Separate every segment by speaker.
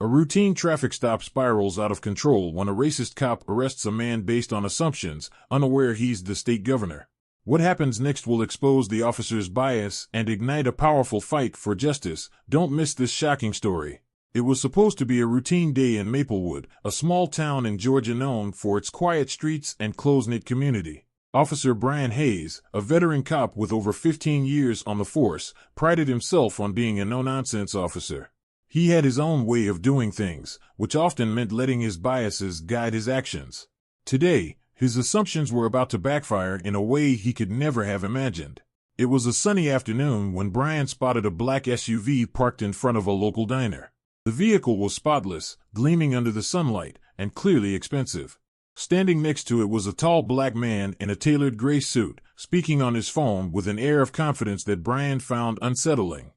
Speaker 1: A routine traffic stop spirals out of control when a racist cop arrests a man based on assumptions, unaware he's the state governor. What happens next will expose the officer's bias and ignite a powerful fight for justice. Don't miss this shocking story. It was supposed to be a routine day in Maplewood, a small town in Georgia known for its quiet streets and close-knit community. Officer Brian Hayes, a veteran cop with over 15 years on the force, prided himself on being a no-nonsense officer. He had his own way of doing things, which often meant letting his biases guide his actions. Today, his assumptions were about to backfire in a way he could never have imagined. It was a sunny afternoon when Brian spotted a black SUV parked in front of a local diner. The vehicle was spotless, gleaming under the sunlight, and clearly expensive. Standing next to it was a tall black man in a tailored gray suit, speaking on his phone with an air of confidence that Brian found unsettling.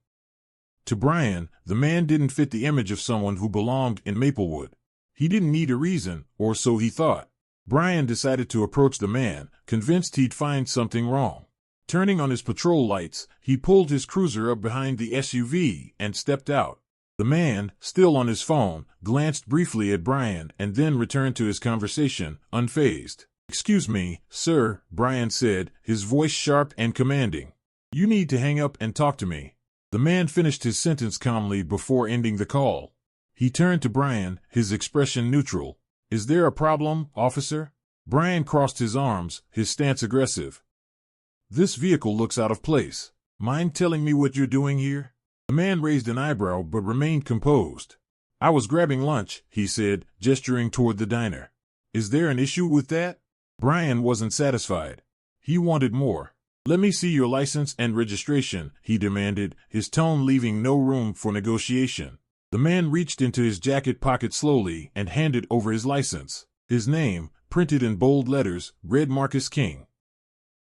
Speaker 1: To Brian, the man didn't fit the image of someone who belonged in Maplewood. He didn't need a reason, or so he thought. Brian decided to approach the man, convinced he'd find something wrong. Turning on his patrol lights, he pulled his cruiser up behind the SUV and stepped out. The man, still on his phone, glanced briefly at Brian and then returned to his conversation, unfazed. "Excuse me, sir," Brian said, his voice sharp and commanding. "You need to hang up and talk to me." The man finished his sentence calmly before ending the call. He turned to Brian, his expression neutral. "Is there a problem, officer?" Brian crossed his arms, his stance aggressive. "This vehicle looks out of place. Mind telling me what you're doing here?" The man raised an eyebrow but remained composed. "I was grabbing lunch," he said, gesturing toward the diner. "Is there an issue with that?" Brian wasn't satisfied. He wanted more. "Let me see your license and registration," he demanded, his tone leaving no room for negotiation. The man reached into his jacket pocket slowly and handed over his license. His name, printed in bold letters, read Marcus King.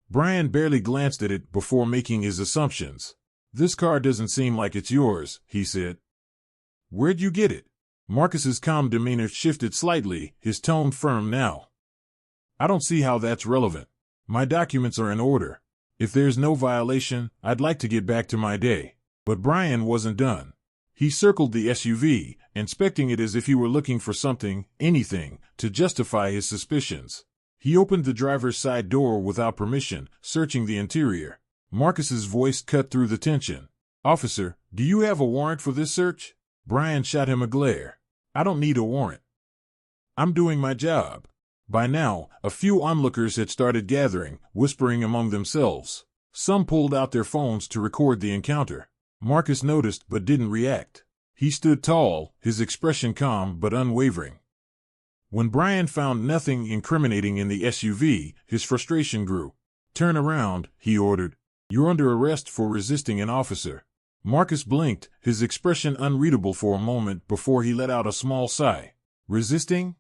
Speaker 1: Brian barely glanced at it before making his assumptions. "This car doesn't seem like it's yours," he said. "Where'd you get it?" Marcus's calm demeanor shifted slightly, his tone firm now. "I don't see how that's relevant. My documents are in order. If there's no violation, I'd like to get back to my day." But Brian wasn't done. He circled the SUV, inspecting it as if he were looking for something, anything, to justify his suspicions. He opened the driver's side door without permission, searching the interior. Marcus's voice cut through the tension. "Officer, do you have a warrant for this search?" Brian shot him a glare. "I don't need a warrant. I'm doing my job." By now, a few onlookers had started gathering, whispering among themselves. Some pulled out their phones to record the encounter. Marcus noticed but didn't react. He stood tall, his expression calm but unwavering. When Brian found nothing incriminating in the SUV, his frustration grew. "Turn around," he ordered. "You're under arrest for resisting an officer." Marcus blinked, his expression unreadable for a moment before he let out a small sigh. "Resisting?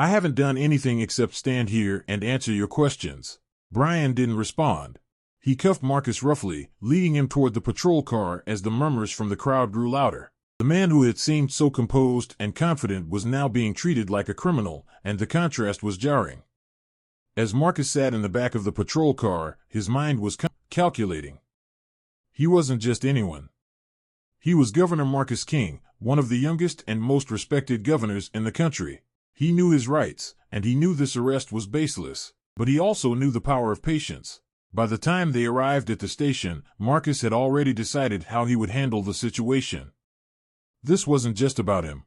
Speaker 1: I haven't done anything except stand here and answer your questions." Brian didn't respond. He cuffed Marcus roughly, leading him toward the patrol car as the murmurs from the crowd grew louder. The man who had seemed so composed and confident was now being treated like a criminal, and the contrast was jarring. As Marcus sat in the back of the patrol car, his mind was calculating. He wasn't just anyone. He was Governor Marcus King, one of the youngest and most respected governors in the country. He knew his rights, and he knew this arrest was baseless, but he also knew the power of patience. By the time they arrived at the station, Marcus had already decided how he would handle the situation. This wasn't just about him.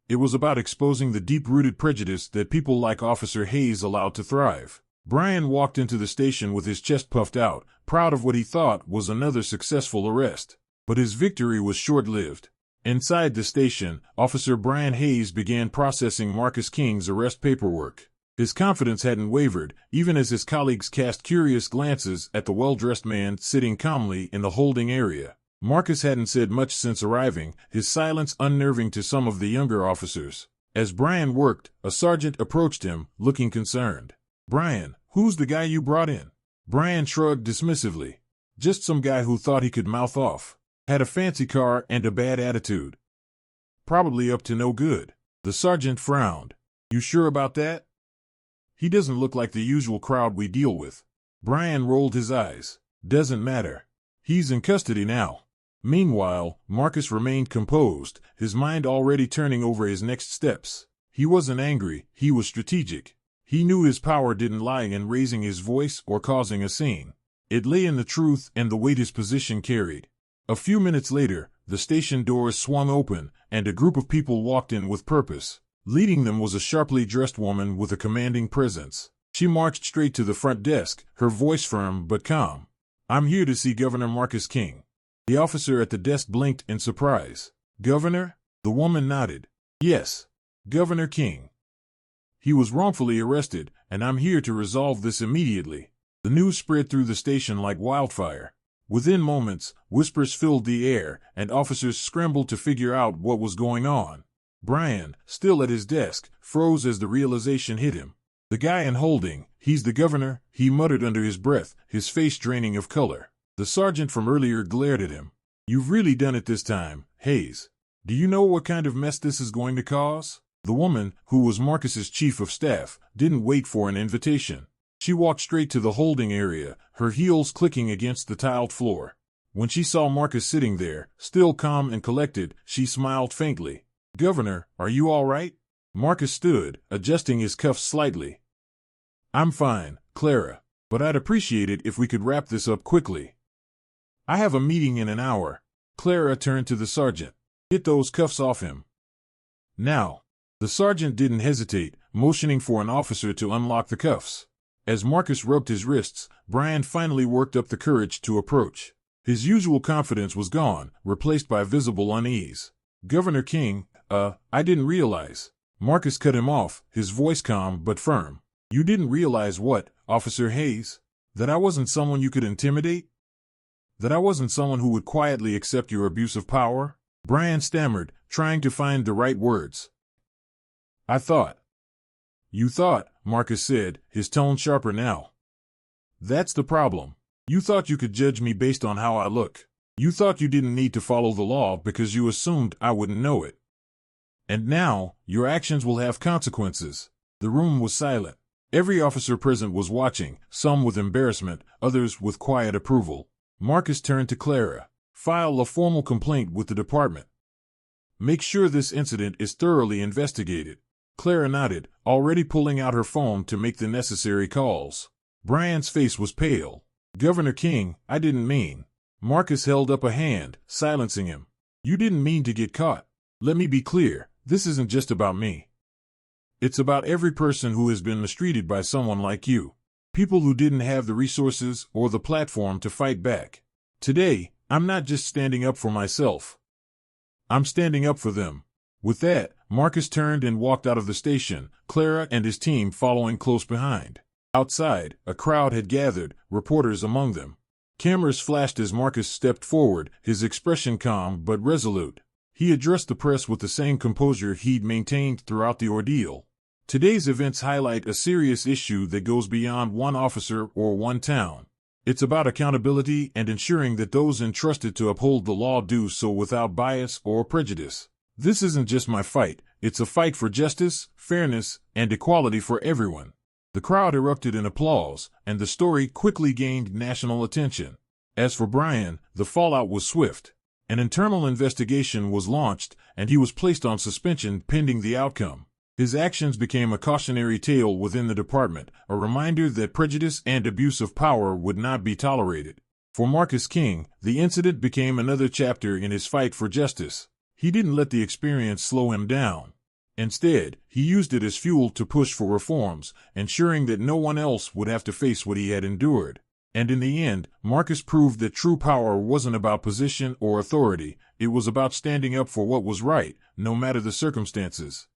Speaker 1: It was about exposing the deep-rooted prejudice that people like Officer Hayes allowed to thrive. Brian walked into the station with his chest puffed out, proud of what he thought was another successful arrest. But his victory was short-lived. Inside the station, Officer Brian Hayes began processing Marcus King's arrest paperwork. His confidence hadn't wavered, even as his colleagues cast curious glances at the well-dressed man sitting calmly in the holding area. Marcus hadn't said much since arriving, his silence unnerving to some of the younger officers. As Brian worked, a sergeant approached him, looking concerned. "Brian, who's the guy you brought in?" Brian shrugged dismissively. "Just some guy who thought he could mouth off. Had a fancy car and a bad attitude. Probably up to no good." The sergeant frowned. "You sure about that?" "He doesn't look like the usual crowd we deal with." Brian rolled his eyes. "Doesn't matter. He's in custody now." Meanwhile, Marcus remained composed, his mind already turning over his next steps. He wasn't angry, he was strategic. He knew his power didn't lie in raising his voice or causing a scene. It lay in the truth and the weight his position carried. A few minutes later, the station doors swung open, and a group of people walked in with purpose. Leading them was a sharply dressed woman with a commanding presence. She marched straight to the front desk, her voice firm but calm. "I'm here to see Governor Marcus King." The officer at the desk blinked in surprise. "Governor?" The woman nodded. "Yes, Governor King. He was wrongfully arrested, and I'm here to resolve this immediately." The news spread through the station like wildfire. Within moments, whispers filled the air, and officers scrambled to figure out what was going on. Brian, still at his desk, froze as the realization hit him. "The guy in holding, he's the governor," he muttered under his breath, his face draining of color. The sergeant from earlier glared at him. "You've really done it this time, Hayes. Do you know what kind of mess this is going to cause?" The woman, who was Marcus's chief of staff, didn't wait for an invitation. She walked straight to the holding area, her heels clicking against the tiled floor. When she saw Marcus sitting there, still calm and collected, she smiled faintly. "Governor, are you all right?" Marcus stood, adjusting his cuffs slightly. "I'm fine, Clara, but I'd appreciate it if we could wrap this up quickly. I have a meeting in an hour." Clara turned to the sergeant. "Get those cuffs off him. Now." The sergeant didn't hesitate, motioning for an officer to unlock the cuffs. As Marcus rubbed his wrists, Brian finally worked up the courage to approach. His usual confidence was gone, replaced by visible unease. "Governor King, I didn't realize." Marcus cut him off, his voice calm but firm. "You didn't realize what, Officer Hayes? That I wasn't someone you could intimidate? That I wasn't someone who would quietly accept your abuse of power?" Brian stammered, trying to find the right words. "I thought." "You thought," Marcus said, his tone sharper now. "That's the problem. You thought you could judge me based on how I look. You thought you didn't need to follow the law because you assumed I wouldn't know it. And now, your actions will have consequences." The room was silent. Every officer present was watching, some with embarrassment, others with quiet approval. Marcus turned to Clara. "File a formal complaint with the department. Make sure this incident is thoroughly investigated." Clara nodded, already pulling out her phone to make the necessary calls. Brian's face was pale. "Governor King, I didn't mean." Marcus held up a hand, silencing him. "You didn't mean to get caught. Let me be clear, this isn't just about me. It's about every person who has been mistreated by someone like you. People who didn't have the resources or the platform to fight back. Today, I'm not just standing up for myself. I'm standing up for them." With that, Marcus turned and walked out of the station, Clara and his team following close behind. Outside, a crowd had gathered, reporters among them. Cameras flashed as Marcus stepped forward, his expression calm but resolute. He addressed the press with the same composure he'd maintained throughout the ordeal. "Today's events highlight a serious issue that goes beyond one officer or one town. It's about accountability and ensuring that those entrusted to uphold the law do so without bias or prejudice. This isn't just my fight, it's a fight for justice, fairness, and equality for everyone." The crowd erupted in applause, and the story quickly gained national attention. As for Brian, the fallout was swift. An internal investigation was launched, and he was placed on suspension pending the outcome. His actions became a cautionary tale within the department, a reminder that prejudice and abuse of power would not be tolerated. For Marcus King, the incident became another chapter in his fight for justice. He didn't let the experience slow him down. Instead, he used it as fuel to push for reforms, ensuring that no one else would have to face what he had endured. And in the end, Marcus proved that true power wasn't about position or authority, it was about standing up for what was right, no matter the circumstances.